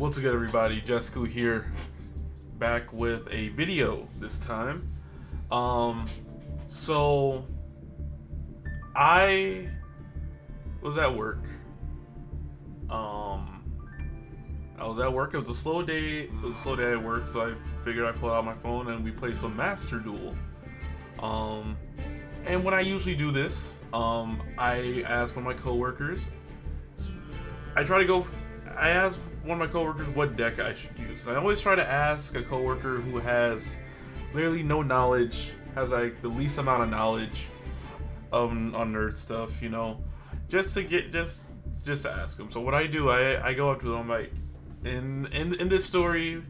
What's good, everybody? Jessica here, back with a video this time. So I was at work. I was at work. It was a slow day. It was a slow day at work, so I figured I'd pull out my phone and we play some Master Duel. And when I usually do this, I ask one of my coworkers. I ask one of my coworkers what deck I should use. And I always try to ask a coworker who has literally no knowledge, has like the least amount of knowledge on nerd stuff, you know, just to ask them. So what I do, I go up to them, I'm like, in this story,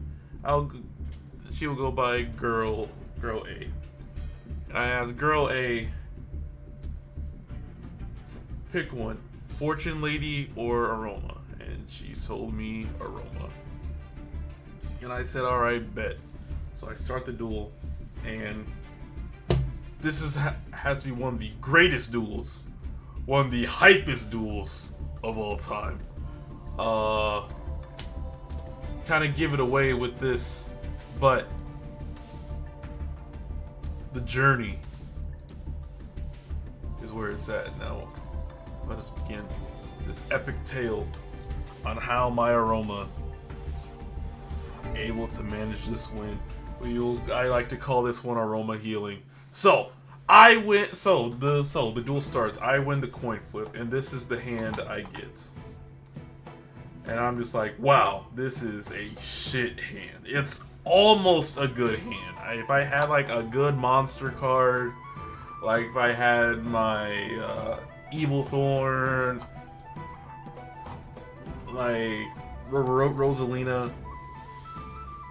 she will go by girl A. And I ask girl A, pick one, Fortune Lady or Aroma. And she told me Aroma. And I said, alright, bet. So I start the duel, and this has to be one of the greatest duels, one of the hypest duels of all time. Kind of give it away with this, but the journey is where it's at. Now, let us begin this epic tale on how my Aroma able to manage this win. I like to call this one Aroma healing. So I win. So the duel starts. I win the coin flip, and this is the hand I get. And I'm just like, wow, this is a shit hand. It's almost a good hand. If I had like a good monster card, like if I had my Evil Thorn, like Rosalina,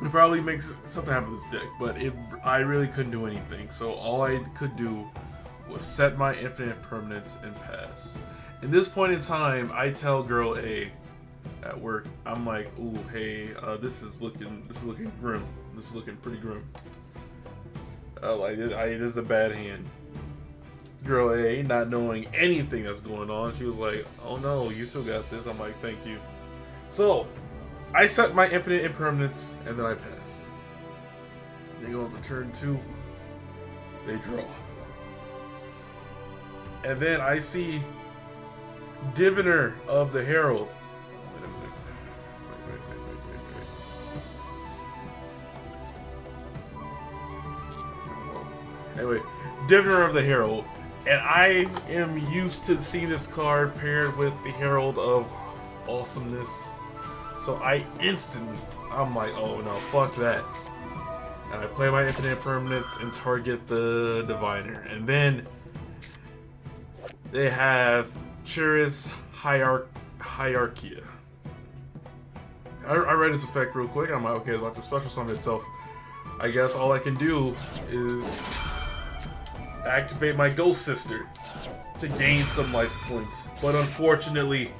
it probably makes something happen with this deck. But I really couldn't do anything. So all I could do was set my infinite permanence and pass. In this point in time, I tell girl A at work, I'm like, ooh, hey, this is looking grim. This is looking pretty grim. This is a bad hand. Girl A, not knowing anything that's going on, she was like, oh no, you still got this. I'm like, thank you. So I set my infinite impermanence, and then I pass. They go into turn 2. They draw. And then I see Diviner of the Herald. Anyway, Diviner of the Herald. And I am used to seeing this card paired with the Herald of Awesomeness. So I'm like, oh no, fuck that. And I play my infinite permanence and target the Diviner. And then they have Chirrus Hierarchia. I read its effect real quick. I'm like, okay, about the special summon itself. I guess all I can do is activate my Ghost Sister to gain some life points. But unfortunately,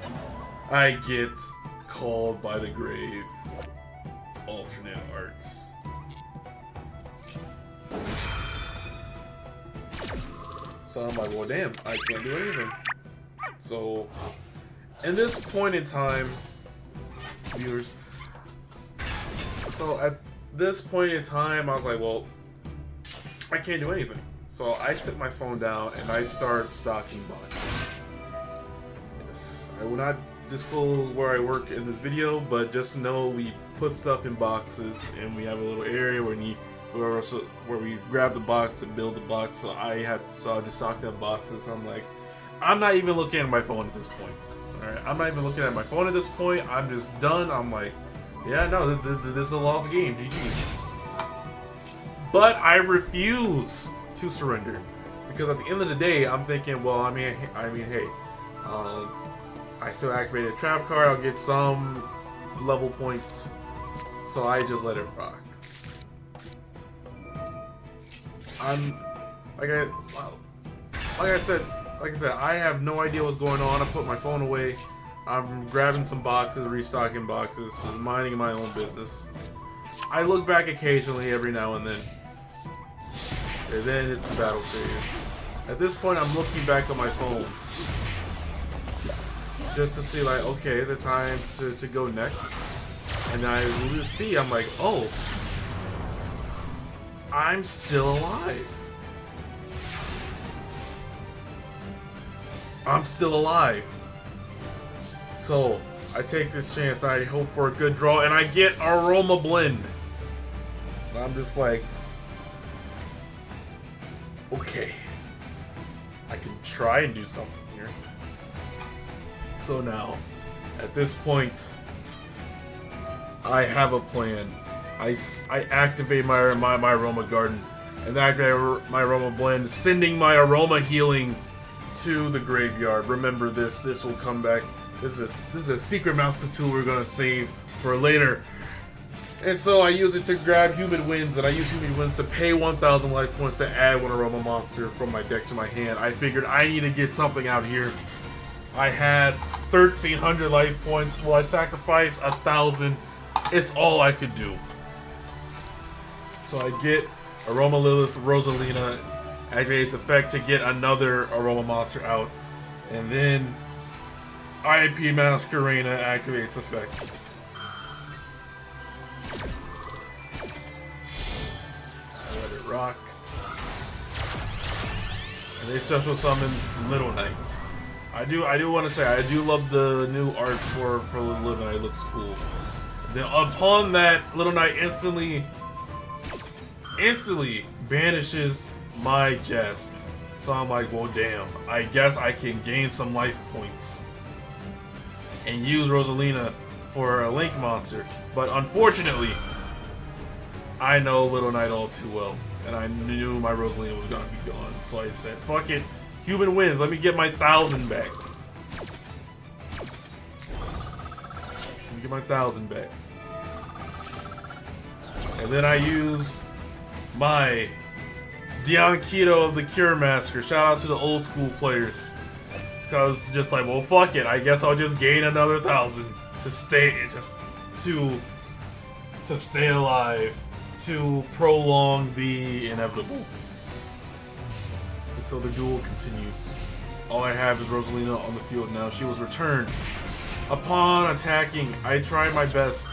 I get called by the grave. Alternate arts. So I'm like, well, damn, I can't do anything. So, in this point in time, viewers, so at this point in time, I was like, well, I can't do anything. So I sit my phone down and I start stocking boxes. Yes, I will not disclose where I work in this video, but just know we put stuff in boxes, and we have a little area where we grab the box to build the box. So I just stock them boxes. I'm like, I'm not even looking at my phone at this point. All right, I'm not even looking at my phone at this point. I'm just done. I'm like, yeah, no, this is a lost game. GG. But I refuse to surrender, because at the end of the day, I'm thinking, well, I mean, hey, I still activated a trap card. I'll get some level points, so I just let it rock. Like I said, I have no idea what's going on. I put my phone away. I'm grabbing some boxes, restocking boxes, minding my own business. I look back occasionally, every now and then. And then it's the battle phase. At this point, I'm looking back on my phone just to see, like, okay, the time to go next. And I see, I'm like, oh, I'm still alive. I'm still alive. So I take this chance. I hope for a good draw, and I get Aroma Blend. And I'm just like, okay, I can try and do something here. So now, at this point, I have a plan. I activate my Aroma Garden, and then I activate my Aroma Blend, sending my Aroma Healing to the graveyard. Remember this. This will come back. This is a secret mouse tool we're gonna save for later. And so I use it to grab Human Winds, and I use Human Winds to pay 1,000 life points to add one Aroma monster from my deck to my hand. I figured I need to get something out here. I had 1,300 life points. Will I sacrifice 1,000? It's all I could do. So I get Aroma Lilith, Rosalina, activate its effect to get another Aroma monster out, and then IP Masquerena activates effect. I let it rock. And they special summon Little Knight. I do want to say I do love the new art for Little Knight. It looks cool. Then upon that, Little Knight instantly banishes my Jasmine. So I'm like, well, damn. I guess I can gain some life points and use Rosalina for a Link monster. But unfortunately, I know Little Knight all too well, and I knew my Rosalina was gonna be gone. So I said, fuck it. Human Wins. Let me get my 1,000 back. Let me get my 1,000 back. And then I use my Dion Keto of the Cure Master. Shout out to the old school players. Because just like, well, fuck it. I guess I'll just gain another 1,000 to stay, to stay alive, to prolong the inevitable. And so the duel continues. All I have is Rosalina on the field now. She was returned. Upon attacking, I try my best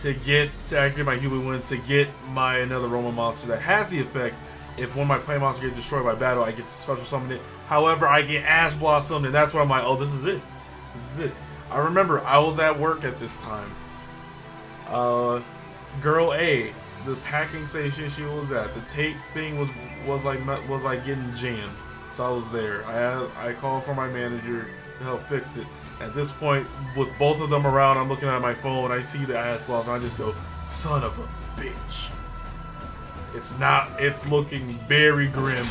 to activate my Human Winds to get my another Aroma monster that has the effect. If one of my play monsters gets destroyed by battle, I get to special summon it. However, I get Ash Blossom, and that's where I'm like, oh, this is it. This is it. I remember I was at work at this time. Girl A, the packing station she was at, the tape thing was like getting jammed. So I was there. I called for my manager to help fix it. At this point, with both of them around, I'm looking at my phone. I see the Ash Blossom. I just go, son of a bitch. It's looking very grim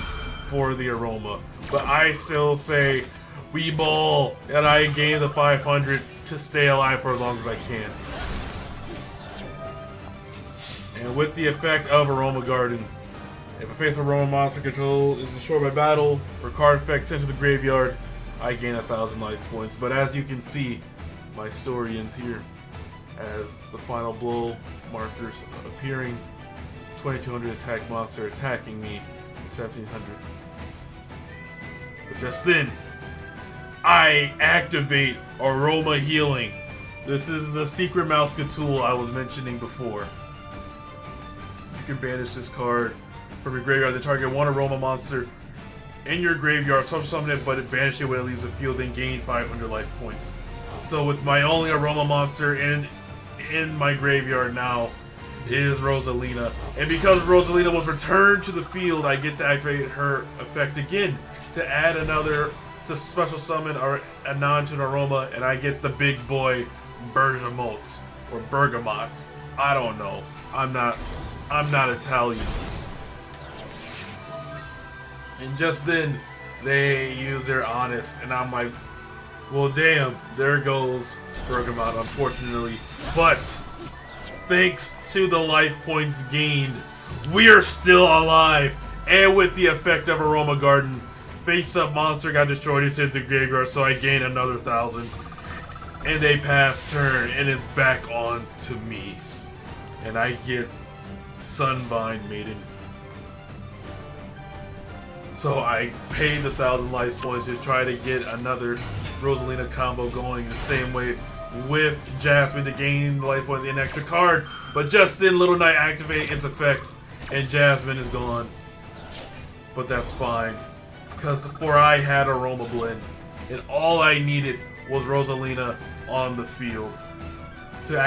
for the Aroma. But I still say, we ball, and I gain the 500 to stay alive for as long as I can. And with the effect of Aroma Garden, if a face Aroma monster control is destroyed by battle, or card effect sent to the graveyard, I gain 1,000 life points. But as you can see, my story ends here. As the final blow markers appearing, 2,200 attack monster attacking me, 1,700. But just then, I activate Aroma Healing. This is the secret mouse tool I was mentioning before. You can banish this card from your graveyard. Then target one Aroma monster in your graveyard, special summon it, but it banish it when it leaves the field, then gain 500 life points. So with my only Aroma monster in my graveyard now is Rosalina. And because Rosalina was returned to the field, I get to activate her effect again to add another, to special summon a non-tune Aroma, and I get the big boy Bergamot or Bergamot. I don't know. I'm not Italian. And just then, they use their Honest, and I'm like, well, damn, there goes Bergamot, unfortunately. But thanks to the life points gained, we are still alive. And with the effect of Aroma Garden, face-up monster got destroyed, he's hit the graveyard, so I gain another 1,000. And they pass turn, and it's back on to me. And I get Sunvine Maiden. So I paid the 1,000 life points to try to get another Rosalina combo going the same way with Jasmine to gain life with an extra card. But just then, Little Knight activates its effect, and Jasmine is gone. But that's fine, because I had Aroma Blend, and all I needed was Rosalina on the field. To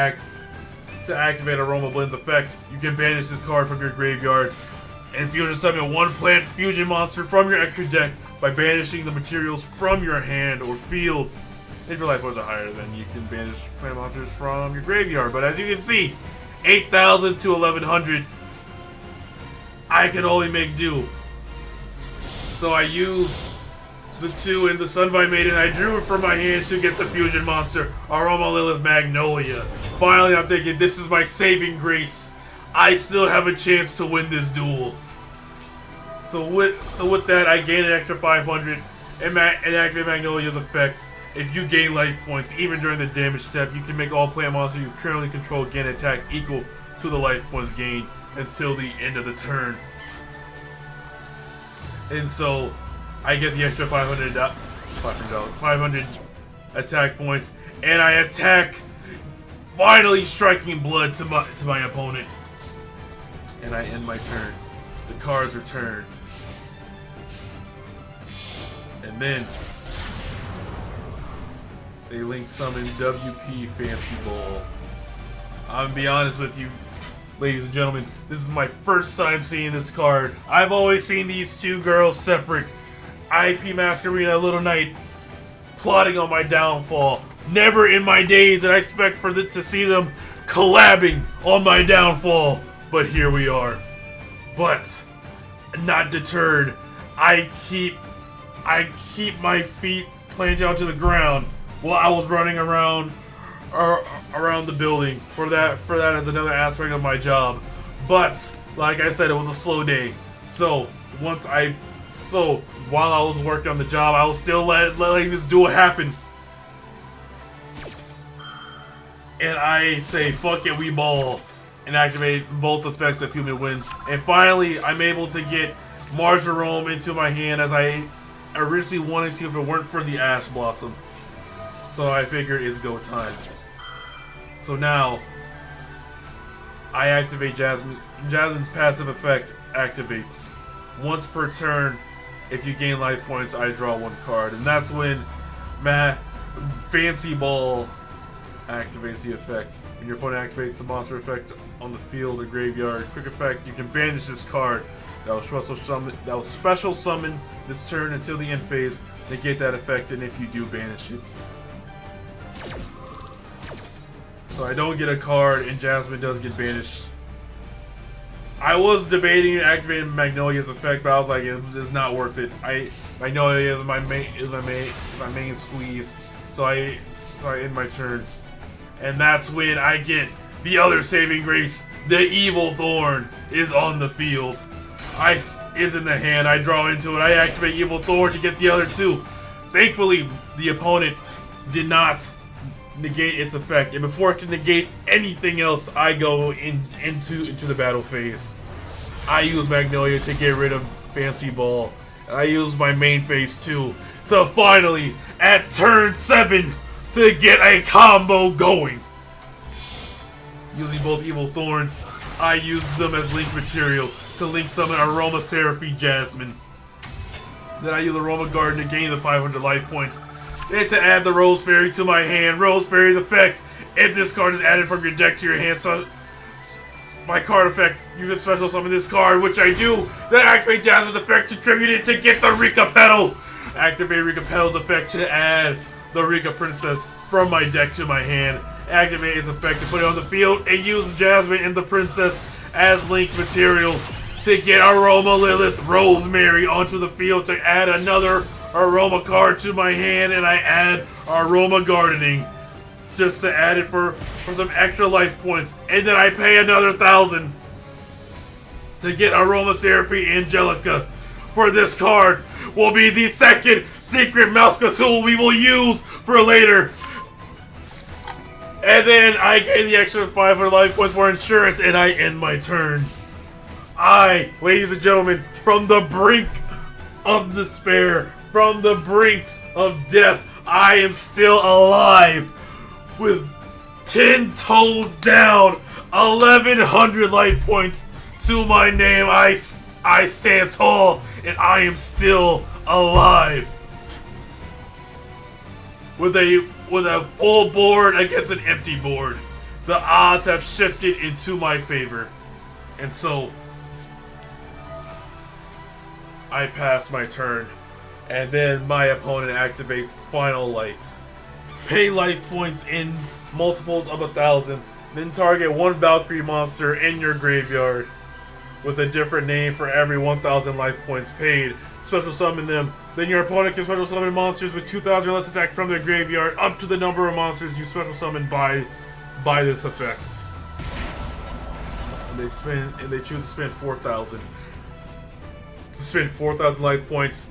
activate Aroma Blend's effect, you can banish this card from your graveyard and fusion summon one plant fusion monster from your extra deck by banishing the materials from your hand or field. If your life points are higher, then you can banish plant monsters from your graveyard. But as you can see, 8,000 to 1,100, I can only make do. So I used the 2 in the Sunvine Maiden. I drew it from my hand to get the fusion monster, Aroma Lilith Magnolia. Finally, I'm thinking, this is my saving grace. I still have a chance to win this duel. So with that, I gain an extra 500 and activate Magnolia's effect. If you gain life points, even during the damage step, you can make all plant monsters you currently control gain attack equal to the life points gained until the end of the turn. And so, I get the extra 500 attack points, and I attack, finally striking blood to my opponent. And I end my turn. The cards return. And then they link summon WP Fancy Ball. I'm gonna be honest with you, ladies and gentlemen, this is my first time seeing this card. I've always seen these two girls separate. IP Masquerena, Little Knight, plotting on my downfall. Never in my days did I expect to see them collabing on my downfall. But here we are. But not deterred, I keep my feet planted onto the ground while I was running around the building. For that is another aspect of my job. But like I said, it was a slow day. So while I was working on the job, I was still letting this duel happen. And I say, fuck it, we ball. And activate both effects that Human wins. And finally, I'm able to get Marjoram into my hand as I originally wanted to if it weren't for the Ash Blossom. So I figured it's go time. So now, I activate Jasmine. Jasmine's passive effect activates. Once per turn, if you gain life points, I draw one card. And that's when Fancy Ball activates the effect. When your opponent activates a monster effect on the field or graveyard, quick effect, you can banish this card. That will special summon this turn until the end phase. Negate that effect, and if you do, banish it. So I don't get a card, and Jasmine does get banished. I was debating activating Magnolia's effect, but I was like, it's not worth it. Magnolia is my main squeeze. So I end my turn. And that's when I get the other saving grace. The Evil Thorn is on the field. Ice is in the hand. I draw into it. I activate Evil Thorn to get the other two. Thankfully, the opponent did not negate its effect. And before it can negate anything else, I go into the battle phase. I use Magnolia to get rid of Fancy Ball. And I use my main phase too to finally, at turn 7, to get a combo going. Using both Evil Thorns, I use them as link material to link summon Aroma Seraphine Jasmine. Then I use Aroma Garden to gain the 500 life points. Then to add the Rose Fairy to my hand. Rose Fairy's effect. If this card is added from your deck to your hand, so my card effect, you can special summon this card, which I do. Then activate Jasmine's effect to tribute it to get the Rika Petal. Activate Rika Petal's effect to add the Rika Princess from my deck to my hand. Activate its effect to put it on the field and use Jasmine and the Princess as link material to get Aroma Lilith Rosemary onto the field to add another Aroma card to my hand, and I add Aroma Gardening just to add it for some extra life points, and then I pay another 1,000 to get Aroma Seraphine Angelica. For this card will be the second secret Mouska tool we will use for later. And then I gain the extra 500 life points for insurance, and I end my turn. Ladies and gentlemen, from the brink of despair, from the brink of death, I am still alive. with 10 toes down, 1,100 life points to my name. I stand tall, and I am still alive. With a full board against an empty board, the odds have shifted into my favor, and so I pass my turn, and then my opponent activates Final Light. Pay life points in multiples of 1,000, then target one Valkyrie monster in your graveyard with a different name for every 1,000 life points paid. Special summon them. Then your opponent can special summon monsters with 2,000 or less attack from their graveyard up to the number of monsters you special summon by this effect. And they choose to spend 4,000. To spend 4,000 life points.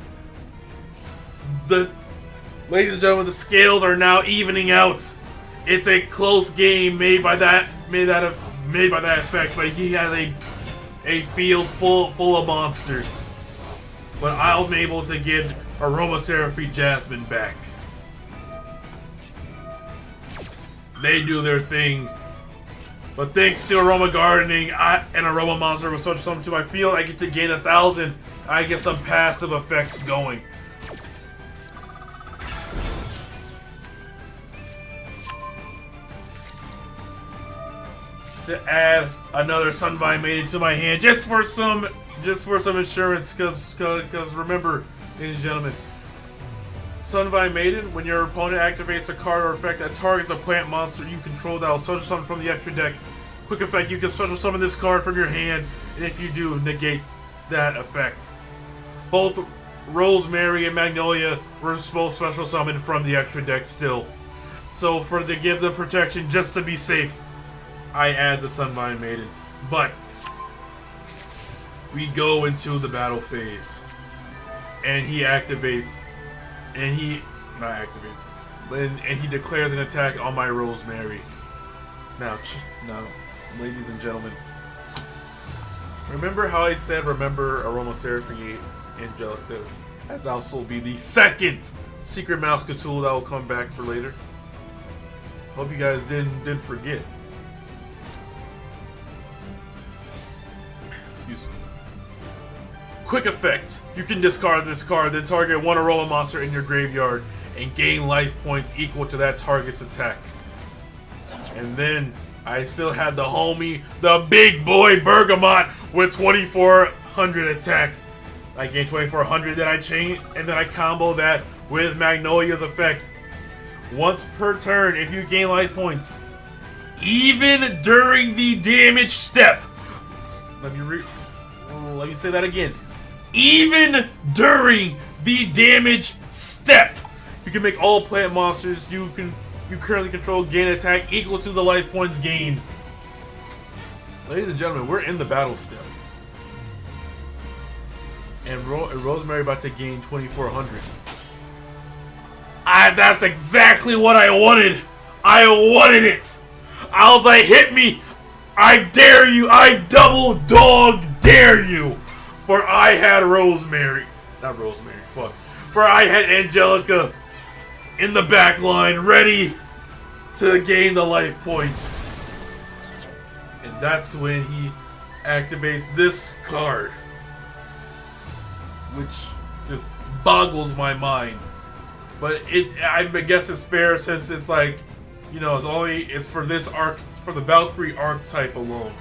Ladies and gentlemen, the scales are now evening out. It's a close game made by that effect, but he has a field full of monsters. But I'm able to get Aroma Jasmine back. They do their thing. But thanks to Aroma Gardening and Aroma Monster with such something to my field, I get to gain 1,000. I get some passive effects going. To add another Sunvine Maiden to my hand, just for some insurance, because remember, ladies and gentlemen, Sunvine Maiden, when your opponent activates a card or effect that targets a plant monster you control that will special summon from the extra deck. Quick effect, you can special summon this card from your hand, and if you do, negate that effect. Both Rosemary and Magnolia were both special summoned from the extra deck still. So to give them protection, just to be safe, I add the Sunvine Maiden. But we go into the battle phase, and he activates, and he declares an attack on my Rosemary. Now, ladies and gentlemen, remember how I said remember Aroma Angelica, as also be the second Secret Mouse Cthulhu that will come back for later. Hope you guys didn't forget. Excuse me. Quick effect. You can discard this card, then target one Aroma monster in your graveyard and gain life points equal to that target's attack. And then I still had the homie, the big boy Bergamot with 2,400 attack. I gain 2,400, then I chain, and then I combo that with Magnolia's effect. Once per turn, if you gain life points, even during the damage step. Let me say that again. Even during the damage step, you can make all plant monsters you currently control gain attack equal to the life points gained. Ladies and gentlemen, we're in the battle step. And Rosemary about to gain 2,400. That's exactly what I wanted. I wanted it. I was like, hit me. I dare you. I double dog dare you. For I had Rosemary. Not Rosemary, fuck. For I had Angelica in the back line ready to gain the life points. And that's when he activates this card, which just boggles my mind. But I guess it's fair since it's like, you know, it's for this arc, it's for the Valkyrie archetype alone.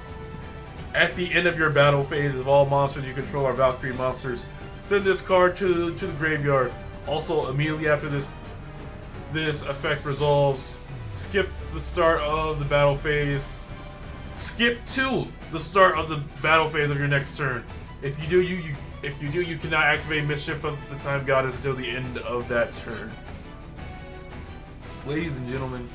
At the end of your battle phase, if all monsters you control are Valkyrie monsters, send this card to the graveyard. Also, immediately after this effect resolves, skip the start of the battle phase. Skip to the start of the battle phase of your next turn. If you do, you cannot activate Mischief of the Time Goddess until the end of that turn. Ladies and gentlemen,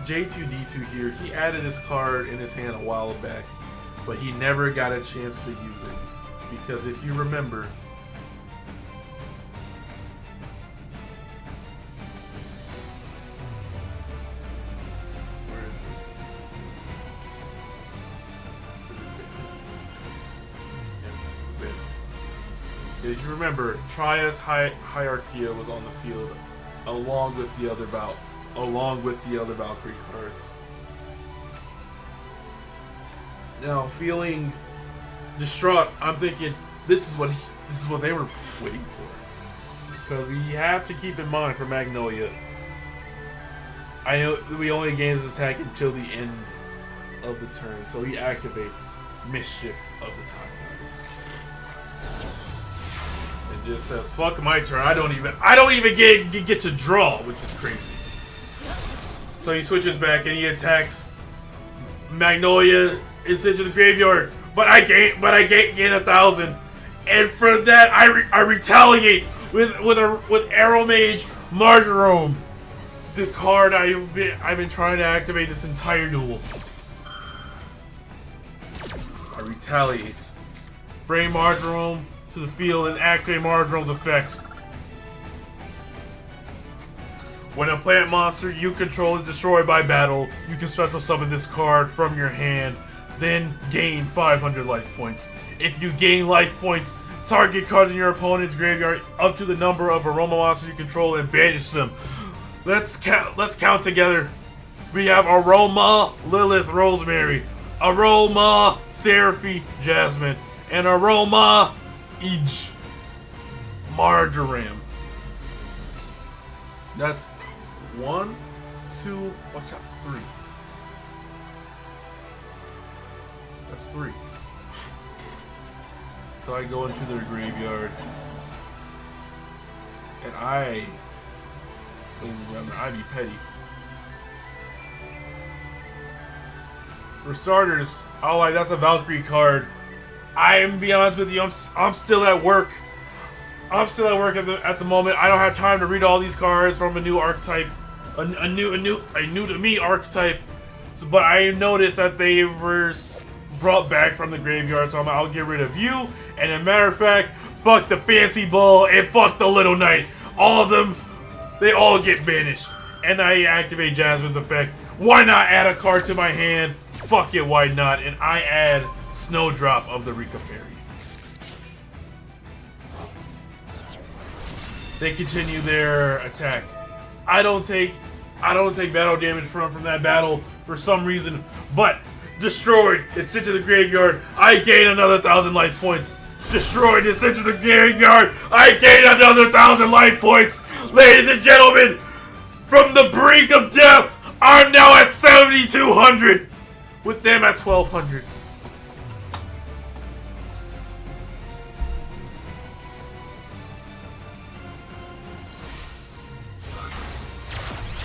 J2D2 here, he added this card in his hand a while back, but he never got a chance to use it. Because if you remember, if you remember, Trias Hierarchia was on the field along with the other Valkyrie cards. Now, feeling distraught, I'm thinking this is what they were waiting for. Because we have to keep in mind for Magnolia, I know we only gain this attack until the end of the turn, so he activates Mischief of the Time Goddess. It just says, "Fuck my turn. I don't even get to draw," which is crazy. So he switches back and he attacks Magnolia. Is into the graveyard, but I gain 1,000, and for that I retaliate with Aromage Marjoram, the card I've been trying to activate this entire duel. I retaliate, bring Marjoram to the field and activate Marjoram's effect. When a plant monster you control is destroyed by battle, you can special summon this card from your hand. Then gain 500 life points. If you gain life points, target cards in your opponent's graveyard up to the number of Aroma monsters you control and banish them. Let's count together. We have Aroma, Lilith, Rosemary, Aroma, Seraphie, Jasmine, and Aroma, Ij, Marjoram. That's 1, 2, watch out, 3. That's 3. So I go into their graveyard, and I be petty. For starters, that's a Valkyrie card. I'm be honest with you, I'm still at work. I'm still at work at the moment. I don't have time to read all these cards from a new archetype, a new to me archetype. So, but I noticed that they were brought back from the graveyard, so I'll get rid of you. And as a matter of fact, fuck the fancy ball and fuck the little knight. All of them, they all get banished. And I activate Jasmine's effect. Why not add a card to my hand? Fuck it, why not? And I add Snowdrop of the Rika Fairy. They continue their attack. I don't take battle damage from that battle for some reason, but destroyed, it's sent to the graveyard. I gain another 1,000 life points. Destroyed, it's sent to the graveyard. I gain another 1,000 life points. Ladies and gentlemen, from the brink of death, I'm now at 7,200. With them at 1,200.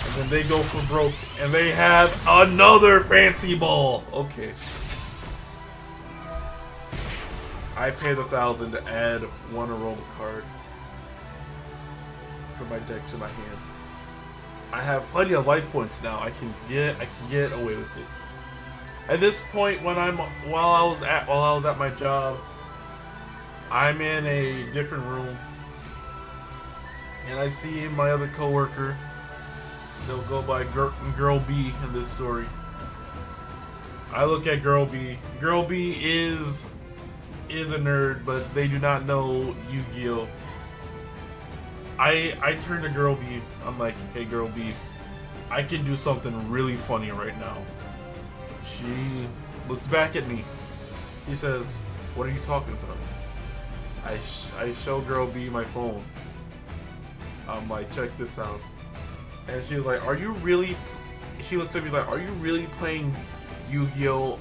And then they go for broke, and they have another fancy ball. Okay. I pay the 1,000 to add one Aroma card from my deck to my hand. I have plenty of life points now. I can get away with it. At this point, while I was at my job, I'm in a different room, and I see my other coworker. They'll go by Girl B in this story. I look at Girl B. Girl B is a nerd, but they do not know Yu-Gi-Oh! I turn to Girl B. I'm like, hey, Girl B, I can do something really funny right now. She looks back at me. She says, what are you talking about? I show Girl B my phone. I'm like, check this out. And she was like, are you really... She looks at me like, are you really playing Yu-Gi-Oh!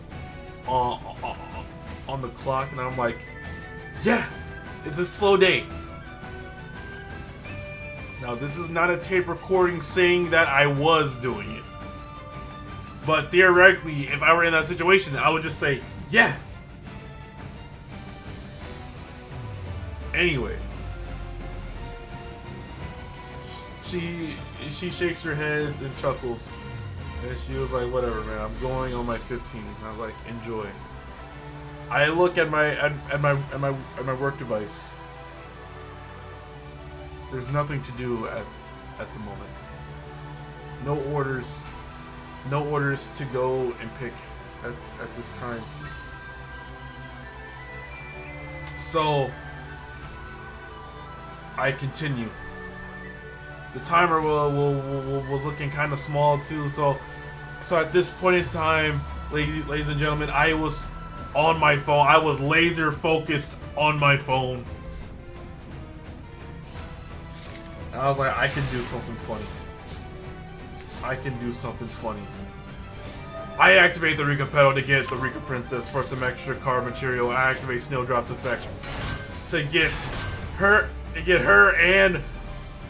On the clock? And I'm like, yeah, it's a slow day. Now, this is not a tape recording saying that I was doing it. But theoretically, if I were in that situation, I would just say, yeah. Anyway. She shakes her head and chuckles. And she was like, whatever, man, I'm going on my 15. And I'm like, enjoy. I look at my work device. There's nothing to do at the moment. No orders to go and pick at this time. So I continue. The timer was looking kind of small too. So at this point in time, ladies and gentlemen, I was on my phone. I was laser focused on my phone. And I was like, I can do something funny. I can do something funny. I activate the Rika pedal to get the Rika Princess for some extra card material. I activate Snowdrop's effect to get her and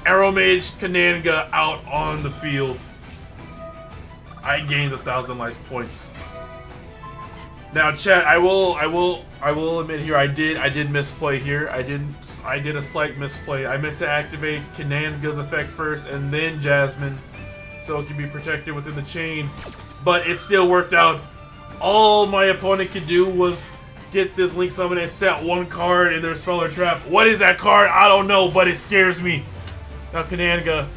Aromage Kananga out on the field. I gained 1,000 life points. Now, chat, I will admit here, I did misplay here. I did a slight misplay. I meant to activate Kananga's effect first and then Jasmine, so it can be protected within the chain. But it still worked out. All my opponent could do was get this Link Summon and set one card in their Speller Trap. What is that card? I don't know, but it scares me. Now, Kananga,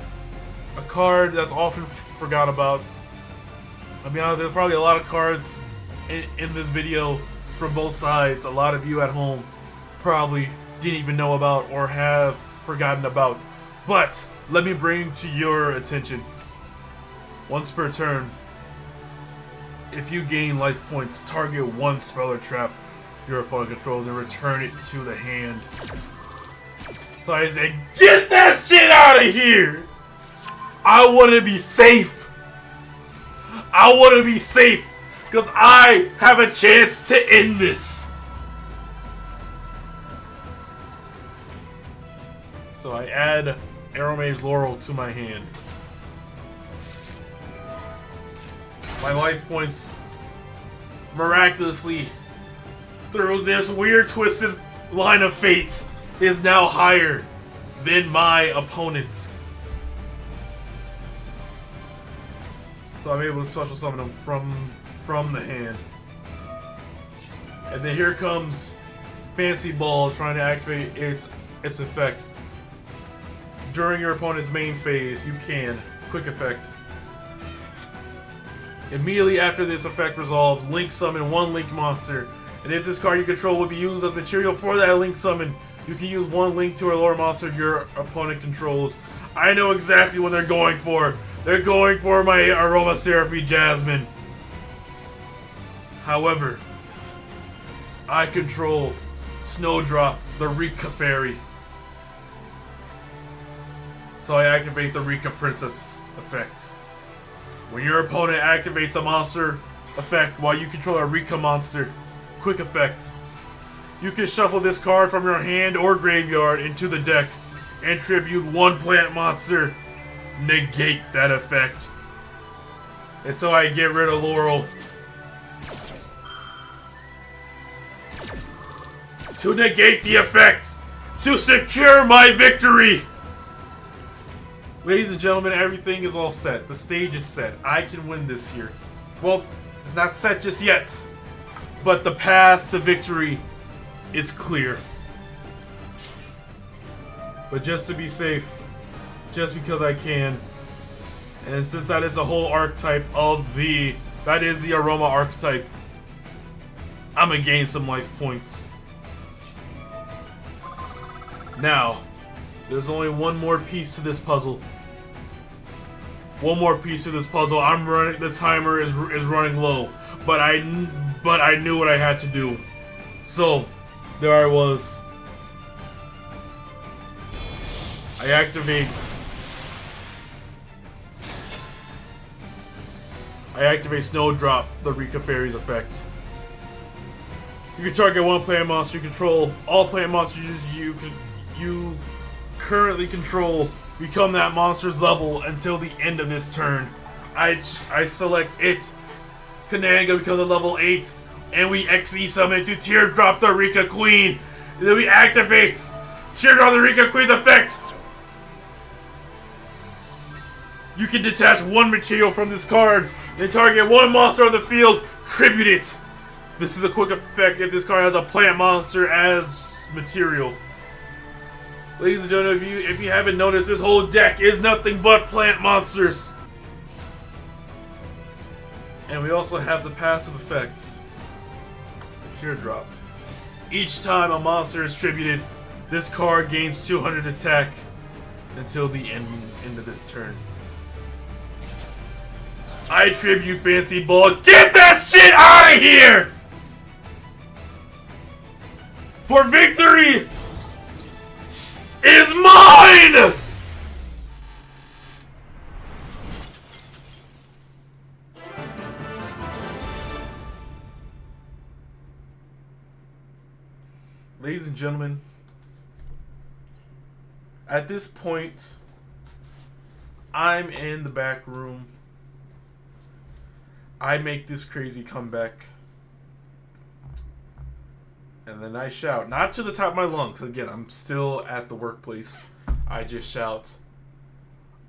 a card that's often forgot about. I'll be honest, there's probably a lot of cards in this video from both sides. A lot of you at home probably didn't even know about or have forgotten about. But let me bring to your attention, once per turn, if you gain life points, target one Speller Trap your opponent controls and return it to the hand. So I say, get that shit out of here! I want to be safe. I want to be safe because I have a chance to end this. So I add Aromage Laurel to my hand. My life points miraculously, through this weird twisted line of fate, is now higher than my opponent's. So I'm able to special summon them from the hand. And then here comes Fancy Ball trying to activate its effect. During your opponent's main phase, you can quick effect. Immediately after this effect resolves, Link summon one Link monster. And if this card you control will be used as material for that Link summon, you can use one Link to a lower monster your opponent controls. I know exactly what they're going for. They're going for my Aroma Seraphine Jasmine. However, I control Snowdrop, the Rika Fairy. So I activate the Rika Princess effect. When your opponent activates a monster effect while you control a Rika monster, quick effect, you can shuffle this card from your hand or graveyard into the deck and tribute one plant monster. Negate that effect. And so I get rid of Laurel to negate the effect, to secure my victory. Ladies and gentlemen, everything is all set. The stage is set. I can win this here. Well, it's not set just yet, but the path to victory is clear. But just to be safe, just because I can, and since that is a whole archetype of that is the Aroma archetype, I'm gonna gain some life points. Now, there's only one more piece to this puzzle. One more piece to this puzzle. I'm running. The timer is running low, but I knew what I had to do. So there I was. I activate Snowdrop, the Rika Fairy's effect. You can target one player monster you control. All player monsters you currently control become that monster's level until the end of this turn. I select it. Kananga becomes a level 8, and we XE summon it to Teardrop the Rika Queen. And then we activate Teardrop the Rika Queen's effect. You can detach one material from this card and target one monster on the field. Tribute it. This is a quick effect if this card has a plant monster as material. Ladies and gentlemen, if you haven't noticed, this whole deck is nothing but plant monsters. And we also have the passive effect, the Teardrop. Each time a monster is tributed, this card gains 200 attack. until the end of this turn. I trip you, fancy ball. Get that shit out of here! For victory is mine! Ladies and gentlemen, at this point, I'm in the back room. I make this crazy comeback. And then I shout, not to the top of my lungs. Again, I'm still at the workplace. I just shout,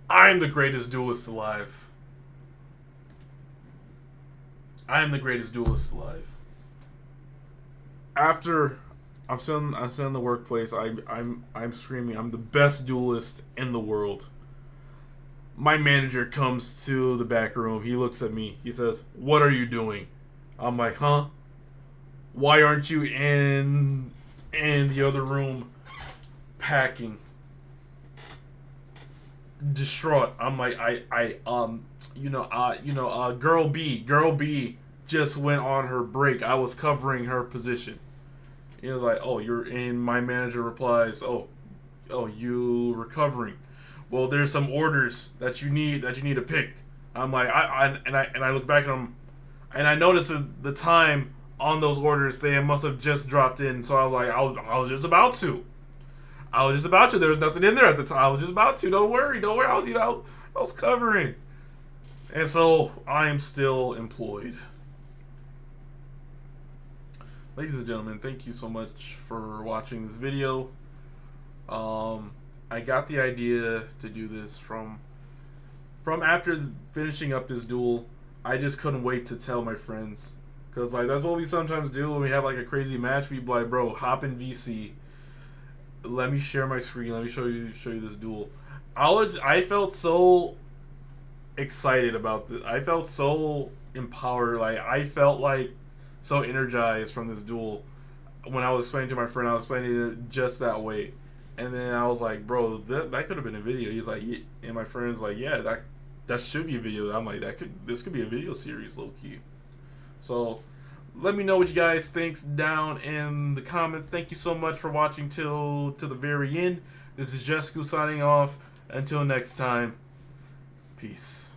I'm the greatest duelist alive. I am the greatest duelist alive. After I'm still in the workplace, I'm screaming, I'm the best duelist in the world. My manager comes to the back room. He looks at me. He says, "What are you doing?" I'm like, "Huh? Why aren't you in the other room packing?" Distraught. I'm like, girl B just went on her break. I was covering her position. He was like, "Oh, you're in." My manager replies, "Oh, you recovering? Well, there's some orders that you need to pick." I'm like, I look back at them, and I notice the time on those orders. They must have just dropped in. So I was like, I was just about to. There was nothing in there at the time. I was just about to. Don't worry. I was covering, and so I am still employed. Ladies and gentlemen, thank you so much for watching this video. I got the idea to do this from after finishing up this duel. I just couldn't wait to tell my friends, because like that's what we sometimes do when we have like a crazy match. We be like, "Bro, hop in VC. Let me share my screen. Let me show you this duel." I felt so excited about this. I felt so empowered. Like I felt like so energized from this duel. When I was explaining to my friend, I was explaining it just that way. And then I was like, "Bro, that could have been a video." He's like, yeah. And my friend's like, "Yeah, that should be a video." I'm like, this could be a video series, low key. So let me know what you guys think down in the comments. Thank you so much for watching till the very end. This is Jessica signing off. Until next time, peace.